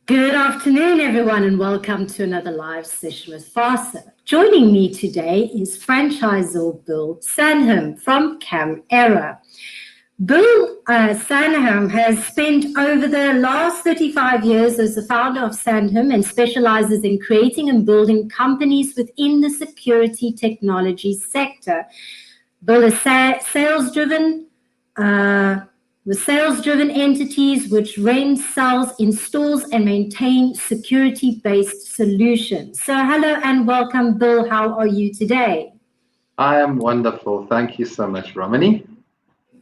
Good afternoon, everyone, and welcome to another live session with FASA. Joining me today is franchisor Bill Sandham from CamEra. Bill Sandham has spent over the last 35 years as the founder of Sandham and specializes in creating and building companies within the security technology sector. Bill is sales-driven, with sales-driven entities which rent, sells, installs, and maintain security-based solutions. So hello and welcome, Bill. How are you today? I am wonderful. Thank you so much, Romani.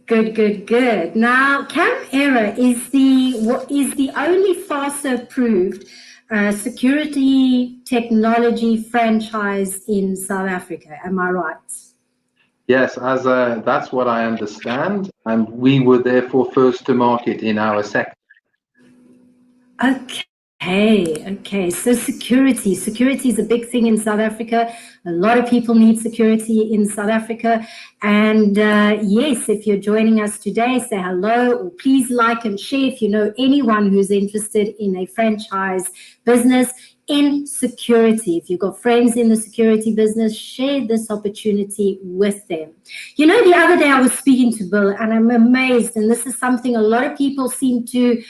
Good. Now, CamEra is the only FASA-approved security technology franchise in South Africa. Am I right? Yes, that's what I understand, and we were therefore first to market in our sector. Okay. So security is a big thing in South Africa. A lot of people need security in South Africa. And yes, if you're joining us today, say hello, or please like and share if you know anyone who's interested in a franchise business in security. If you've got friends in the security business, share this opportunity with them. You know, the other day I was speaking to Bill and I'm amazed, and this is something a lot of people seem to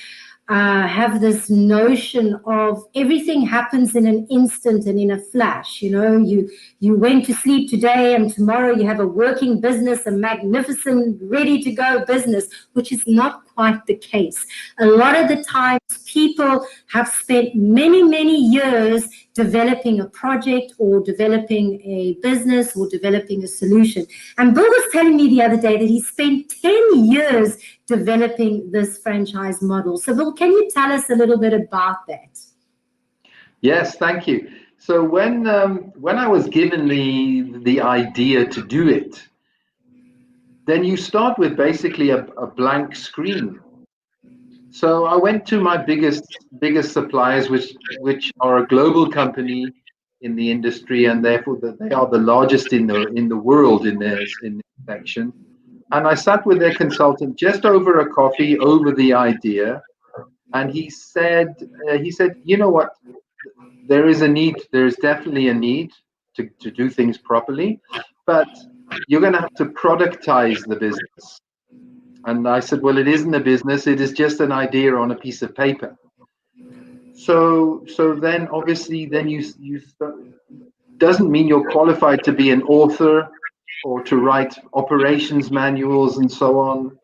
have this notion of everything happens in an instant and in a flash. You know, you went to sleep today and tomorrow you have a working business, a magnificent, ready to go business, which is not quite the case. A lot of the times people have spent many years developing a project or developing a business or developing a solution. And Bill was telling me the other day that he spent 10 years developing this franchise model. So Bill, can you tell us a little bit about that? Yes, thank you. So when I was given the idea to do it, then you start with basically a blank screen. So I went to my biggest suppliers, which are a global company in the industry, and therefore they are the largest in the world in their section. And I sat with their consultant just over a coffee over the idea, and he said, you know what, there is a need, there is definitely a need to do things properly, but you're going to have to productize the business. And I said, well, it isn't a business, it is just an idea on a piece of paper. So then obviously then you doesn't mean you're qualified to be an author or to write operations manuals and so on.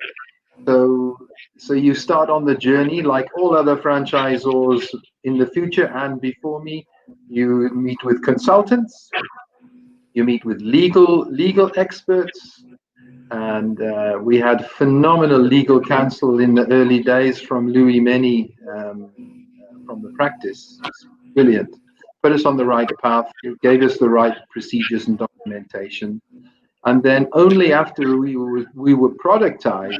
So you start on the journey like all other franchisors in the future and before me. You meet with consultants, you meet with legal experts, and we had phenomenal legal counsel in the early days from Louis Meny from the practice. It's brilliant. Put us on the right path, gave us the right procedures and documentation. And then only after we were productized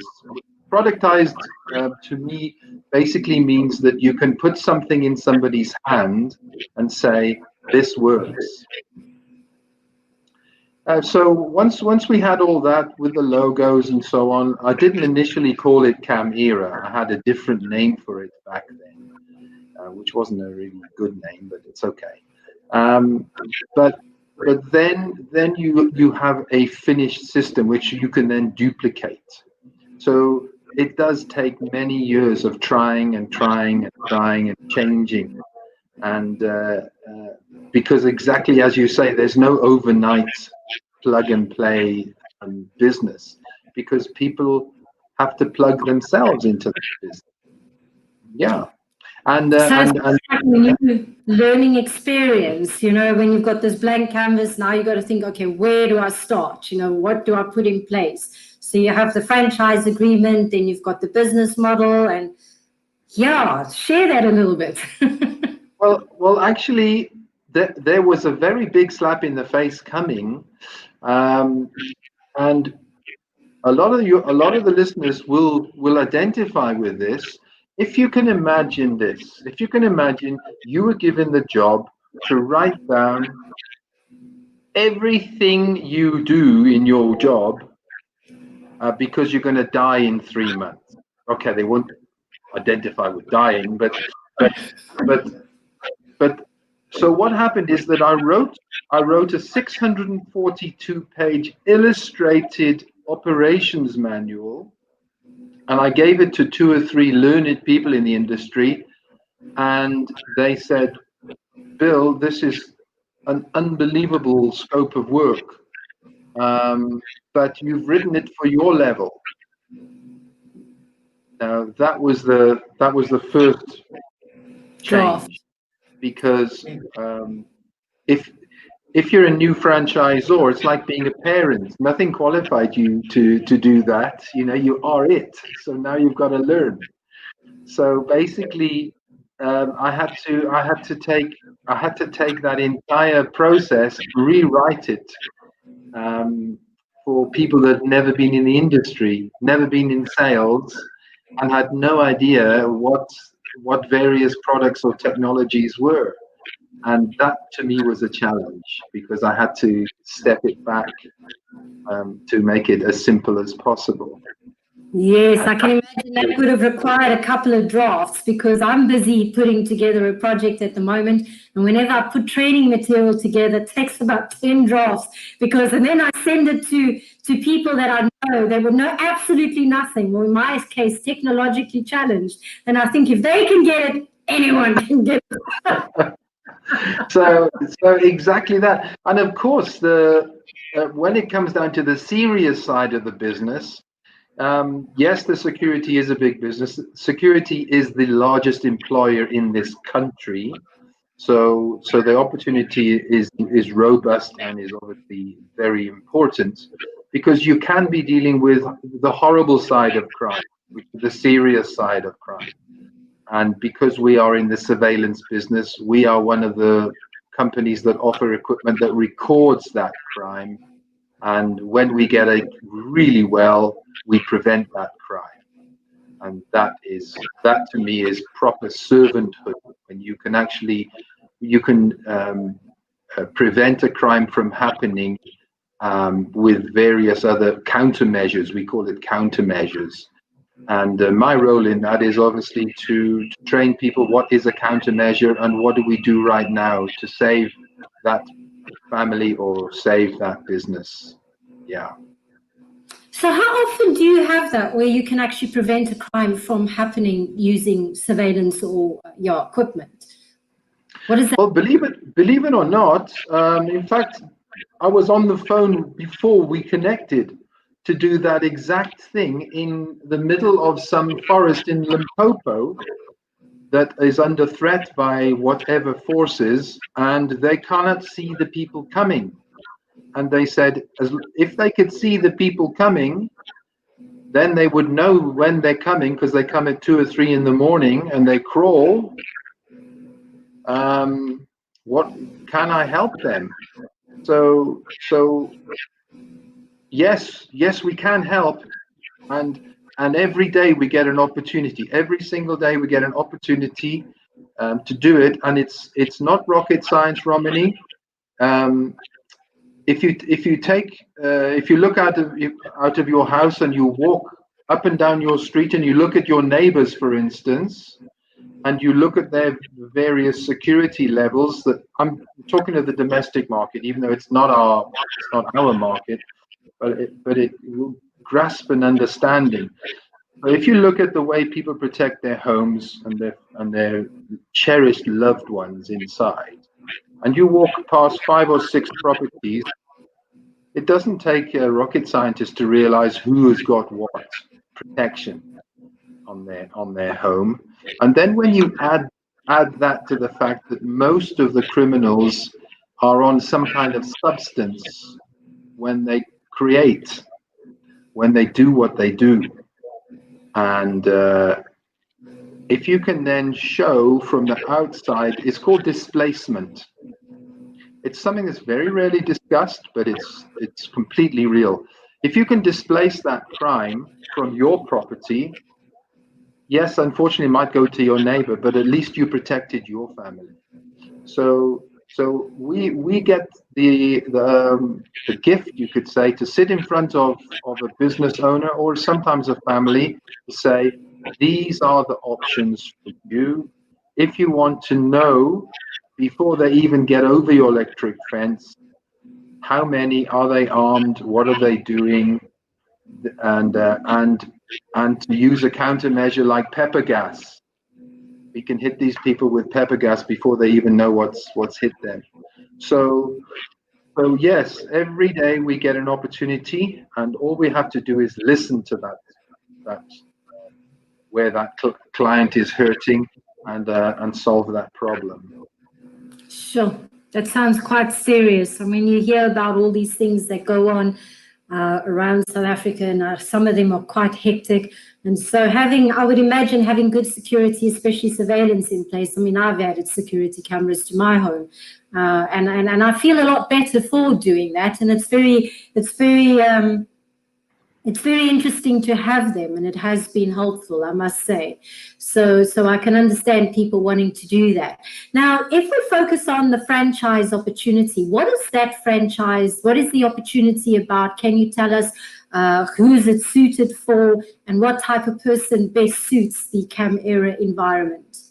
to me basically means that you can put something in somebody's hand and say, this works. So once we had all that with the logos and so on, I didn't initially call it CamEra. I had a different name for it back then, which wasn't a really good name, but it's okay. But then you have a finished system which you can then duplicate. So it does take many years of trying and changing, and because exactly as you say, there's no overnight plug and play business, because people have to plug themselves into the business. Yeah. And new learning experience, you know, when you've got this blank canvas, now you've got to think, okay, where do I start? You know, what do I put in place? So you have the franchise agreement, then you've got the business model, and yeah, share that a little bit. well, actually, there was a very big slap in the face coming, and a lot of the listeners will identify with this. If you can imagine this, if you can imagine you were given the job to write down everything you do in your job because you're going to die in 3 months. Okay, they won't identify with dying, but but so what happened is that I wrote a 642-page illustrated operations manual, and I gave it to 2 or 3 learned people in the industry, and they said, Bill, this is an unbelievable scope of work, but you've written it for your level. Now that was the first change, because if you're a new franchisor, it's like being a parent. Nothing qualified you to do that. You know, you are it. So now you've got to learn. So basically, I had to take that entire process, rewrite it for people that had never been in the industry, never been in sales, and had no idea what various products or technologies were. And that to me was a challenge, because I had to step it back to make it as simple as possible. Yes, I can imagine that would have required a couple of drafts, because I'm busy putting together a project at the moment, and whenever I put training material together, it takes about 10 drafts, and then I send it to people that I know, they would know absolutely nothing, or in my case, technologically challenged, and I think if they can get it, anyone can get it. So exactly that. And of course, when it comes down to the serious side of the business, yes, the security is a big business. Security is the largest employer in this country. So the opportunity is robust and is obviously very important, because you can be dealing with the horrible side of crime, the serious side of crime. And because we are in the surveillance business, we are one of the companies that offer equipment that records that crime. And when we get it really well, we prevent that crime. And that to me is proper servanthood, when you can prevent a crime from happening with various other countermeasures. We call it countermeasures. And my role in that is obviously to train people what is a countermeasure and what do we do right now to save that family or save that business. Yeah. So how often do you have that where you can actually prevent a crime from happening using surveillance or your equipment? What is that? Well, believe it or not, in fact, I was on the phone before we connected to do that exact thing in the middle of some forest in Limpopo that is under threat by whatever forces, and they cannot see the people coming. And they said, if they could see the people coming, then they would know when they're coming, because they come at 2 or 3 in the morning and they crawl. What can I help them? So yes, we can help, and every day we get an opportunity. Every single day we get an opportunity to do it, and it's not rocket science, Romany. If you look out of your house and you walk up and down your street and you look at your neighbors, for instance, and you look at their various security levels, that I'm talking of the domestic market, even though it's not our market, but it will grasp an understanding. But if you look at the way people protect their homes and their cherished loved ones inside, and you walk past 5 or 6 properties, it doesn't take a rocket scientist to realize who has got what protection on their home. And then when you add that to the fact that most of the criminals are on some kind of substance when they do what they do, and if you can then show from the outside, it's called displacement. It's something that's very rarely discussed, but it's completely real. If you can displace that crime from your property, yes, unfortunately, it might go to your neighbor, but at least you protected your family. So we get the gift, you could say, to sit in front of a business owner or sometimes a family to say, these are the options for you. if you want to know before they even get over your electric fence, how many are they armed, what are they doing, and to use a countermeasure like pepper gas. We can hit these people with pepper gas before they even know what's hit them. So yes, every day we get an opportunity, and all we have to do is listen to that where that client is hurting, and solve that problem. Sure. That sounds quite serious. I mean, you hear about all these things that go on around South Africa, and some of them are quite hectic. And so I would imagine having good security, especially surveillance in place. I mean, I've added security cameras to my home, and I feel a lot better for doing that. And it's very interesting to have them, and it has been helpful, I must say. So I can understand people wanting to do that. Now, if we focus on the franchise opportunity, what is that franchise? What is the opportunity about? Can you tell us who is it suited for, and what type of person best suits the CAMERA environment?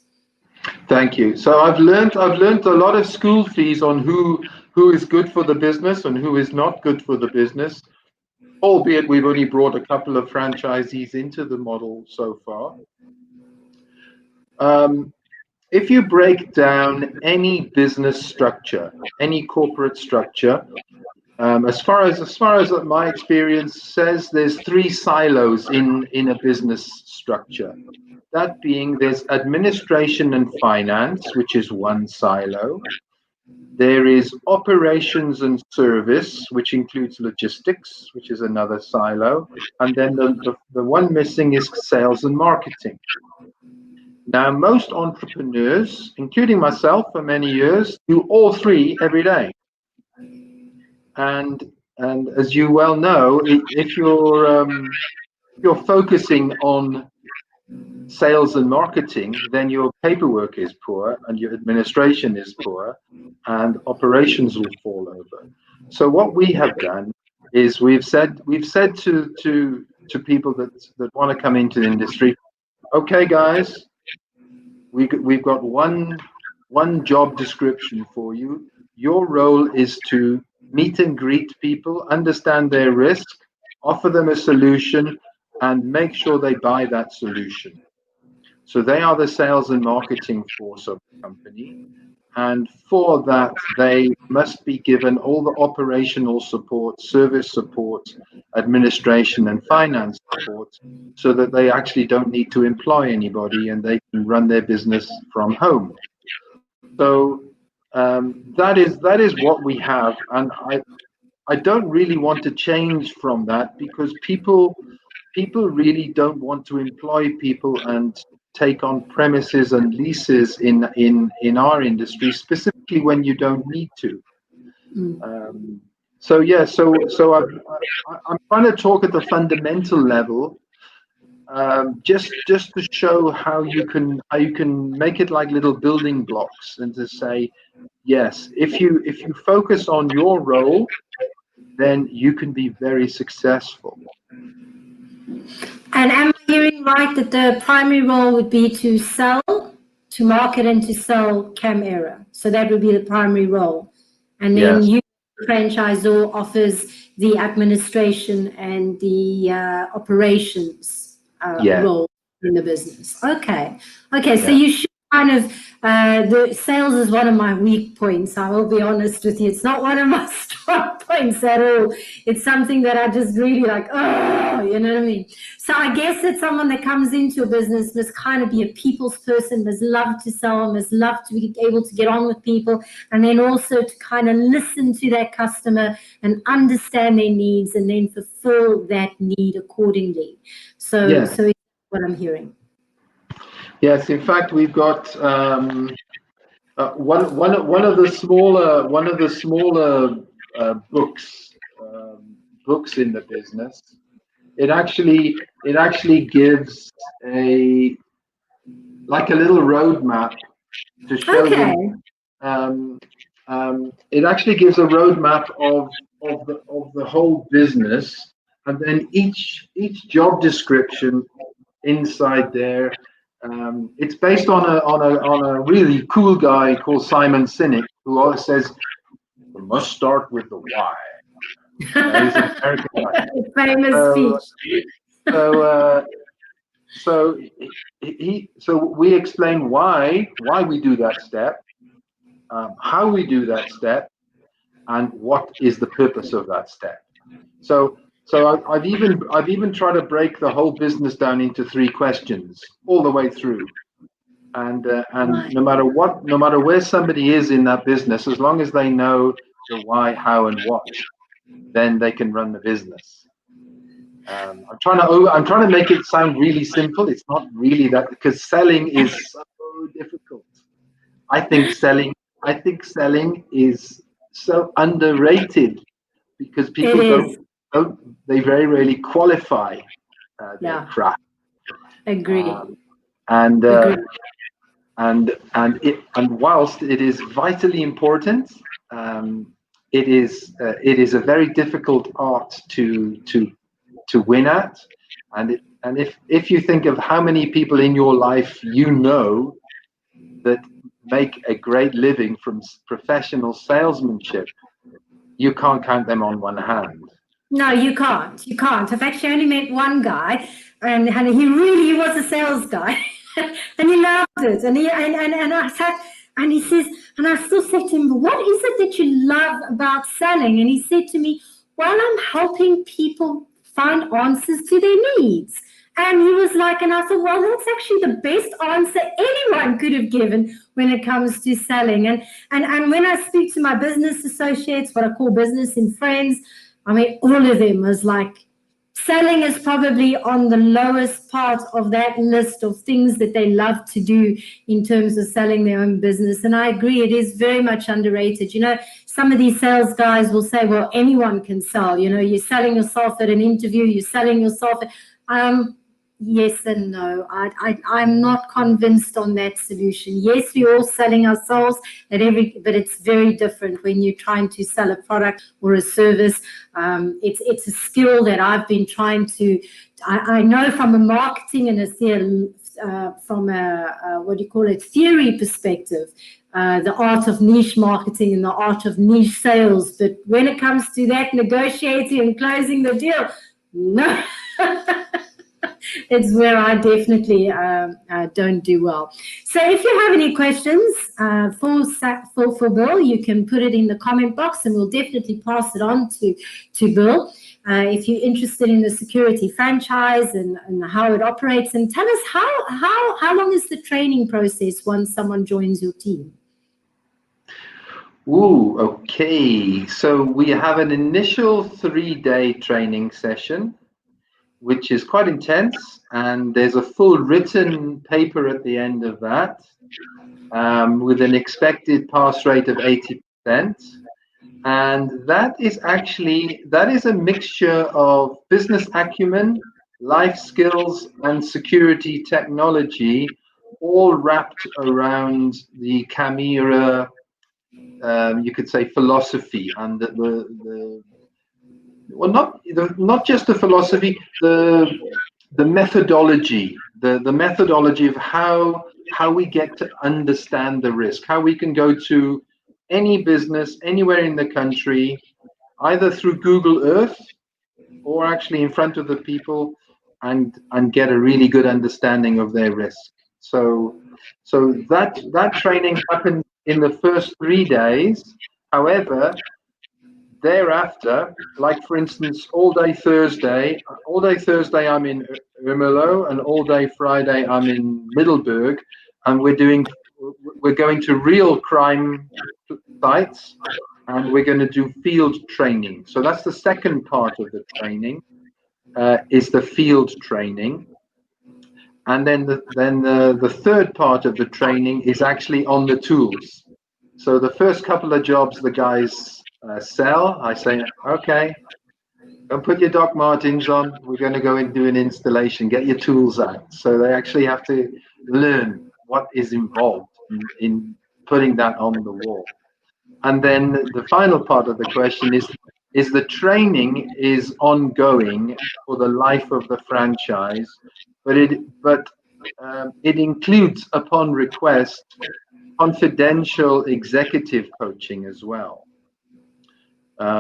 Thank you. So I've learned a lot of school fees on who is good for the business and who is not good for the business, albeit we've only brought a couple of franchisees into the model so far. If you break down any business structure, any corporate structure, as far as my experience says, there's 3 silos in a business structure. That being, there's administration and finance, which is one silo. There is operations and service, which includes logistics, which is another silo. And then the one missing is sales and marketing. Now, most entrepreneurs, including myself for many years, do all 3 every day. And as you well know, if you're focusing on sales and marketing, then your paperwork is poor and your administration is poor, and operations will fall over. So what we have done is we've said to people that want to come into the industry, okay, guys, we've got one job description for you. Your role is to meet and greet people, understand their risk, offer them a solution, and make sure they buy that solution. So they are the sales and marketing force of the company. And for that, they must be given all the operational support, service support, administration and finance support, so that they actually don't need to employ anybody and they can run their business from home. So that is what we have. And I don't really want to change from that, because people really don't want to employ people and take on premises and leases in our industry, specifically when you don't need to. So I'm trying to talk at the fundamental level, just to show how you can make it like little building blocks, and to say, yes, if you focus on your role, then you can be very successful. And am I hearing right that the primary role would be to sell, to market, and to sell CAMERA? So that would be the primary role. And then you, the franchisor, offers the administration and the operations role in the business. Okay. So you should kind of, the sales is one of my weak points. I will be honest with you. It's not one of my strong points at all. It's something that I just really like, oh, you know what I mean? So I guess that someone that comes into a business must kind of be a people's person, must love to sell, must love to be able to get on with people, and then also to kind of listen to that customer and understand their needs, and then fulfill that need accordingly. So it's what I'm hearing. Yes, in fact, we've got one of the smaller books in the business. It actually gives a little roadmap to show them. It actually gives a roadmap of the whole business, and then each job description inside there It's based on a really cool guy called Simon Sinek, who always says, "We must start with the why." He's an American guy. Famous speech. So we explain why we do that step, how we do that step, and what is the purpose of that step. So I've even tried to break the whole business down into 3 questions all the way through, and Right. no matter where somebody is in that business, as long as they know the why, how, and what, then they can run the business. I'm trying to make it sound really simple. It's not really that, because selling is so difficult. I think selling is so underrated, because people It is. they very rarely qualify their Yeah. craft. Agree. And Agree. whilst it is vitally important, it is a very difficult art to win at. And if you think of how many people in your life you know that make a great living from professional salesmanship, you can't count them on one hand. No, you can't. You can't. I've actually only met one guy, and he really was a sales guy, and he loved it. And I sat, and he says, and I still said to him, "What is it that you love about selling?" And he said to me, "Well, I'm helping people find answers to their needs." And he was like, and I thought, well, that's actually the best answer anyone could have given when it comes to selling. And when I speak to my business associates, what I call business and friends, I mean, all of them was like, selling is probably on the lowest part of that list of things that they love to do in terms of selling their own business. And I agree, it is very much underrated. You know, some of these sales guys will say, well, anyone can sell. You know, you're selling yourself at an interview, you're selling yourself. Yes and no. I'm not convinced on that solution. Yes, we're all selling ourselves but it's very different when you're trying to sell a product or a service. It's a skill that I've been trying to. I know from a marketing and from a what do you call it, theory perspective, the art of niche marketing and the art of niche sales. But when it comes to that negotiating and closing the deal, no. It's where I definitely don't do well. So if you have any questions for Bill, you can put it in the comment box and we'll definitely pass it on to Bill. If you're interested in the security franchise and how it operates, and tell us how long is the training process once someone joins your team? Ooh, okay. So we have an initial 3-day training session, which is quite intense, and there's a full written paper at the end of that, with an expected pass rate of 80%. And that is a mixture of business acumen, life skills, and security technology, all wrapped around the Camira, you could say, philosophy, and not just the philosophy, the methodology, the methodology of how we get to understand the risk, how we can go to any business anywhere in the country, either through Google Earth or actually in front of the people, and get a really good understanding of their risk. So that training happened in the first 3 days. However, thereafter, like for instance, all day Thursday I'm in Ermelo, and all day Friday I'm in Middelburg, and we're going to real crime sites, and we're going to do field training. So that's the second part of the training, is the field training. And then the third part of the training is actually on the tools. So the first couple of jobs the guys sell, I say, okay, don't put your Doc Martens on, we're going to go and do an installation, get your tools out. So they actually have to learn what is involved in putting that on the wall. And then the final part of the question is the training is ongoing for the life of the franchise, but it includes, upon request, confidential executive coaching as well,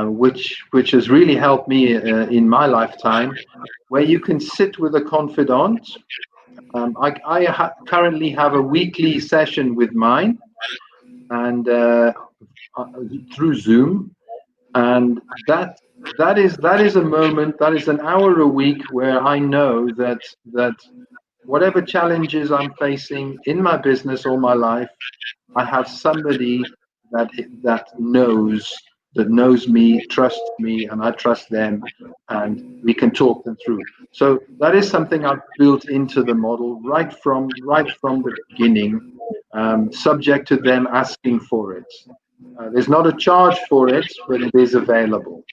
which has really helped me in my lifetime, where you can sit with a confidant. I currently have a weekly session with mine, and through Zoom, and that is a moment, that is an hour a week where I know that whatever challenges I'm facing in my business or my life, I have somebody that knows me, trusts me, and I trust them, and we can talk them through. So that is something I've built into the model right from the beginning, subject to them asking for it. There's not a charge for it, but it is available.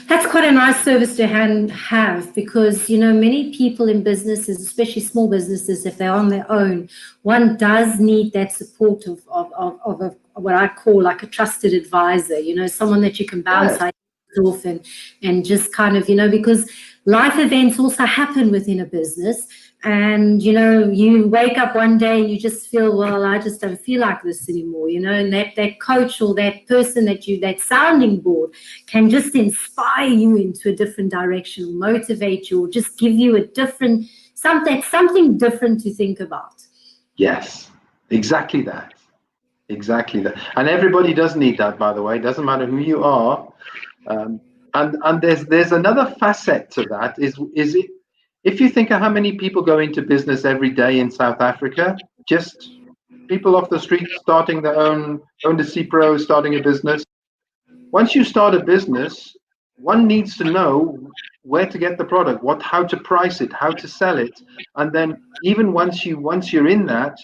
That's quite a nice service to have, because, you know, many people in businesses, especially small businesses, if they're on their own, one does need that support of what I call like a trusted advisor, you know, someone that you can bounce off and just kind of, you know, because life events also happen within a business. And, you know, you wake up one day and you just feel, well, I just don't feel like this anymore, you know, and that coach or that person that sounding board can just inspire you into a different direction, motivate you, or just give you a different, something different to think about. Yes, exactly that. Exactly that. And everybody does need that, by the way. It doesn't matter who you are. And there's another facet to that, is it, if you think of how many people go into business every day in South Africa, just people off the street starting their own to CPRO, starting a business. Once you start a business, one needs to know where to get the product, how to price it, how to sell it, and then even once you're in that,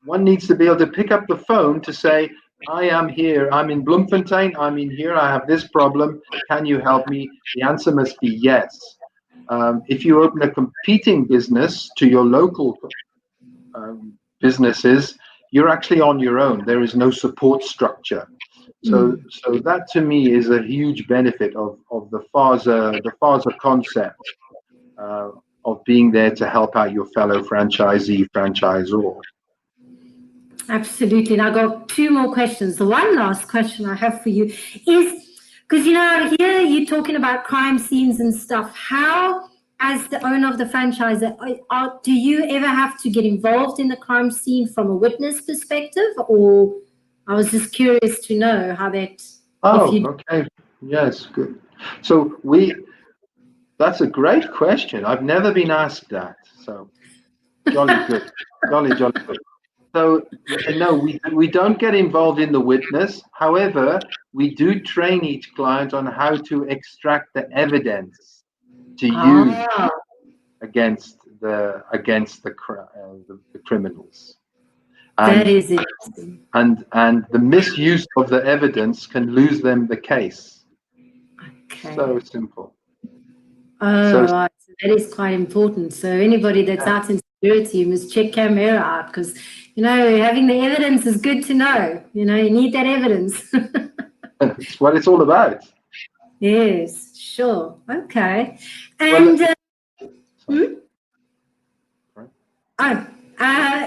one needs to be able to pick up the phone to say, I am here, I'm in Bloemfontein, I'm in here, I have this problem, can you help me? The answer must be yes. If you open a competing business to your local businesses, you're actually on your own. There is no support structure. So that to me is a huge benefit of the FASA concept, of being there to help out your fellow franchisor. Absolutely. And I've got two more questions. The one last question I have for you is, because, you know, here you're talking about crime scenes and stuff. How, as the owner of the franchise, do you ever have to get involved in the crime scene from a witness perspective? Or I was just curious to know how that... Okay. Yes, good. So that's a great question. I've never been asked that. So jolly good. Jolly good. So no, we don't get involved in the witness. However, we do train each client on how to extract the evidence to use against the criminals. That is interesting. And the misuse of the evidence can lose them the case. Okay. So simple. Right. So that is quite important. So anybody that's out in security, you must check Camera out, because, you know, having the evidence is good to know. You know, you need that evidence. It's what it's all about. Yes, sure. Okay. And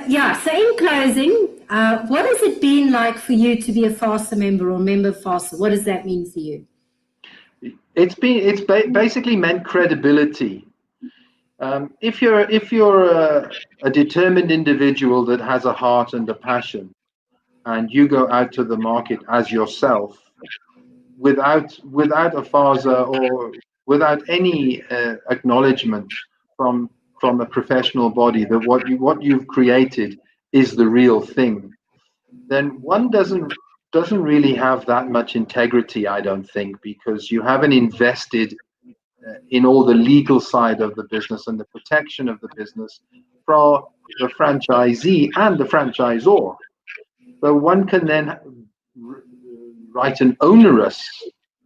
yeah, so in closing, what has it been like for you to be a FASA member or member of FASA? What does that mean for you? It's basically meant credibility. If you're a determined individual that has a heart and a passion, and you go out to the market as yourself, without a FASA or without any acknowledgement from a professional body that what you've created is the real thing, then one doesn't really have that much integrity, I don't think, because you haven't invested in all the legal side of the business and the protection of the business for the franchisee and the franchisor. So one can then write an onerous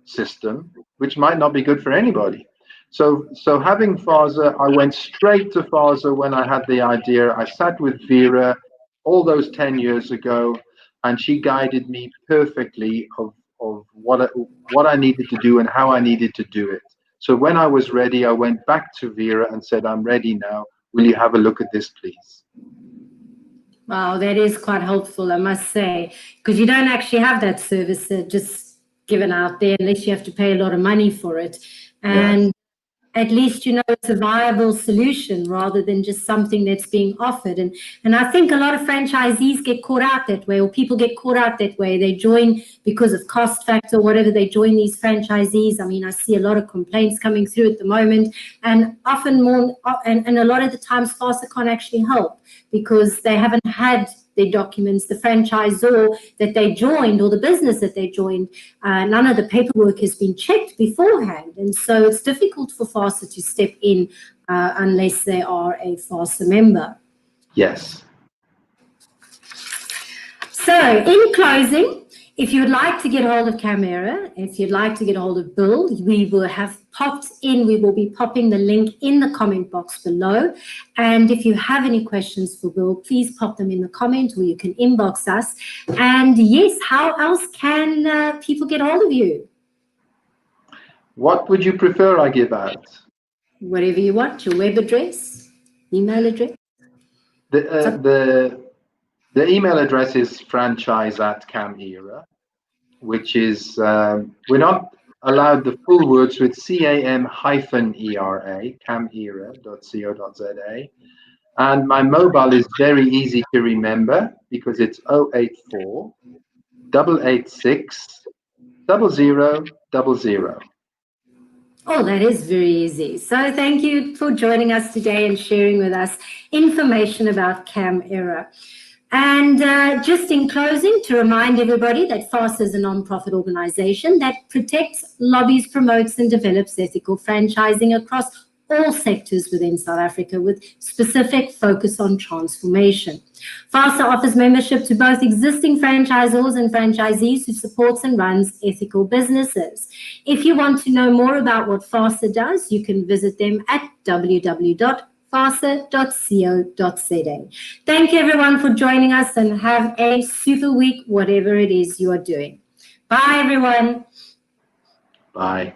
system, which might not be good for anybody. So having FASA, I went straight to FASA when I had the idea. I sat with Vera all those 10 years ago, and she guided me perfectly of what I needed to do and how I needed to do it. So when I was ready, I went back to Vera and said, I'm ready now. will you have a look at this, please? Wow, that is quite helpful, I must say, because you don't actually have that service just given out there unless you have to pay a lot of money for it. And Yes. at least you know it's a viable solution rather than just something that's being offered. And I think a lot of franchisees get caught out that way, or people get caught out that way. They join because of cost factor, whatever, they join these franchisees. I mean, I see a lot of complaints coming through at the moment, and often more, and a lot of the times FASA can't actually help because they haven't had their documents, the franchisor that they joined or the business that they joined, none of the paperwork has been checked beforehand. And so it's difficult for FASA to step in unless they are a FASA member. Yes. So in closing, if you would like to get hold of Camera, if you'd like to get hold of Bill, we will be popping the link in the comment box below. And if you have any questions for Bill, please pop them in the comment, or you can inbox us. And yes, how else can people get hold of you? What would you prefer I give out? Whatever you want, your web address, email address. The email address is franchise@camera, which is, we're not allowed the full words with CAM-ERA, camera.co.za. And my mobile is very easy to remember because it's 084 886 0000. Oh, that is very easy. So thank you for joining us today and sharing with us information about Camera. And just in closing, to remind everybody that FASA is a non-profit organization that protects, lobbies, promotes, and develops ethical franchising across all sectors within South Africa with specific focus on transformation. FASA offers membership to both existing franchisors and franchisees who supports and runs ethical businesses. If you want to know more about what FASA does, you can visit them at www.fasa.co.za. Thank you everyone for joining us, and have a super week, whatever it is you are doing. Bye everyone. Bye.